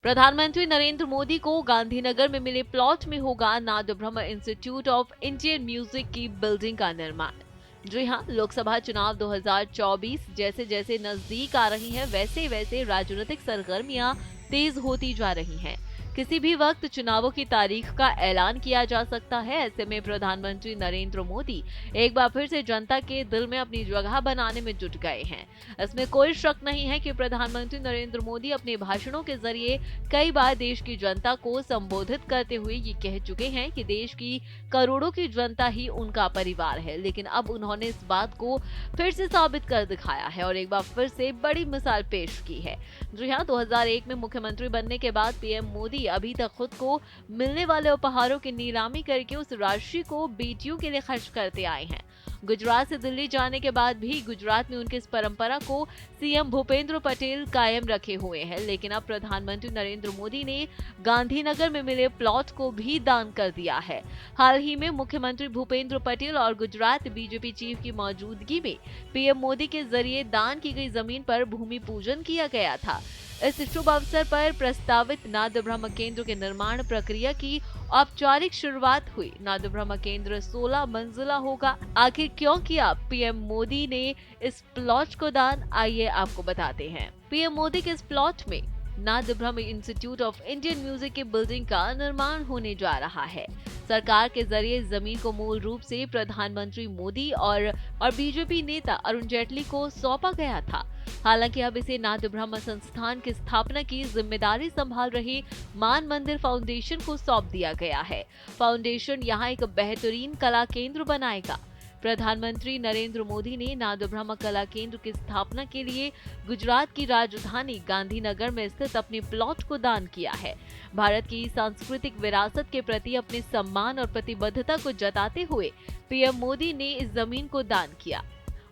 प्रधानमंत्री नरेंद्र मोदी को गांधीनगर में मिले प्लॉट में होगा नाद ब्रह्म इंस्टीट्यूट ऑफ इंडियन म्यूजिक की बिल्डिंग का निर्माण। जी हां, लोकसभा चुनाव 2024 जैसे जैसे नजदीक आ रही हैं, वैसे वैसे राजनीतिक सरगर्मियां तेज होती जा रही हैं। किसी भी वक्त चुनावों की तारीख का ऐलान किया जा सकता है। ऐसे में प्रधानमंत्री नरेंद्र मोदी एक बार फिर से जनता के दिल में अपनी जगह बनाने में जुट गए हैं। इसमें कोई शक नहीं है कि प्रधानमंत्री नरेंद्र मोदी अपने भाषणों के जरिए कई बार देश की जनता को संबोधित करते हुए ये कह चुके हैं कि देश की करोड़ों की जनता ही उनका परिवार है। लेकिन अब उन्होंने इस बात को फिर से साबित कर दिखाया है और एक बार फिर से बड़ी मिसाल पेश की है। जी हाँ, 2001 में मुख्यमंत्री बनने के बाद पीएम मोदी अभी तक खुद को मिलने वाले उपहारों की नीलामी करके उस राशि को बेटियों के लिए खर्च करते आए हैं। गुजरात से दिल्ली जाने के बाद भी गुजरात में उनकी इस परंपरा को सीएम भूपेंद्र पटेल कायम रखे हुए हैं। लेकिन अब प्रधानमंत्री नरेंद्र मोदी ने गांधीनगर में मिले प्लॉट को भी दान कर दिया है। हाल ही में मुख्यमंत्री भूपेंद्र पटेल और गुजरात बीजेपी चीफ की मौजूदगी में पीएम मोदी के जरिए दान की गई जमीन पर भूमि पूजन किया गया था। इस शुभ अवसर पर प्रस्तावित नाद ब्रह्म केंद्र के निर्माण प्रक्रिया की औपचारिक शुरुआत हुई। नाद ब्रह्म केंद्र 16 मंजिला होगा। आखिर क्यों किया पीएम मोदी ने इस प्लॉट को दान, आइए आपको बताते हैं। पीएम मोदी के इस प्लॉट में नाद ब्रह्म इंस्टीट्यूट ऑफ इंडियन म्यूजिक की बिल्डिंग का निर्माण होने जा रहा है। सरकार के जरिए जमीन को मूल रूप से प्रधानमंत्री मोदी और बीजेपी नेता अरुण जेटली को सौंपा गया था। हालांकि अब इसे नाद ब्रह्म संस्थान की स्थापना की जिम्मेदारी संभाल रहे मान मंदिर फाउंडेशन को सौंप दिया गया है। फाउंडेशन यहाँ एक बेहतरीन कला केंद्र बनाएगा। प्रधानमंत्री नरेंद्र मोदी ने नाद ब्रह्म कला केंद्र की स्थापना के लिए गुजरात की राजधानी गांधीनगर में स्थित अपने प्लॉट को दान किया है। भारत की सांस्कृतिक विरासत के प्रति अपने सम्मान और प्रतिबद्धता को जताते हुए पीएम मोदी ने इस जमीन को दान किया।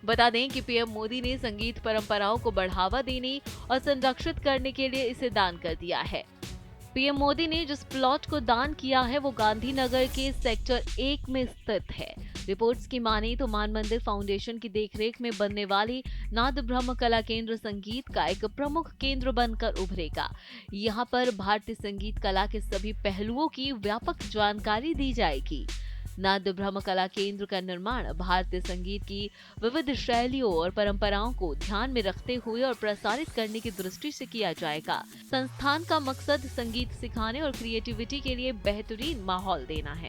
बता दें कि पीएम मोदी ने संगीत परंपराओं को बढ़ावा देने और संरक्षित करने के लिए इसे दान कर दिया है। पीएम मोदी ने जिस प्लॉट को दान किया है वो गांधीनगर के सेक्टर 1 में स्थित है। रिपोर्ट्स की माने तो मान मंदिर फाउंडेशन की देखरेख में बनने वाली नाद ब्रह्म कला केंद्र संगीत का एक प्रमुख केंद्र बनकर उभरेगा। यहाँ पर भारतीय संगीत कला के सभी पहलुओं की व्यापक जानकारी दी जाएगी। नाद ब्रह्म कला केंद्र का निर्माण भारतीय संगीत की विविध शैलियों और परंपराओं को ध्यान में रखते हुए और प्रसारित करने की दृष्टि से किया जाएगा। संस्थान का मकसद संगीत सिखाने और क्रिएटिविटी के लिए बेहतरीन माहौल देना है।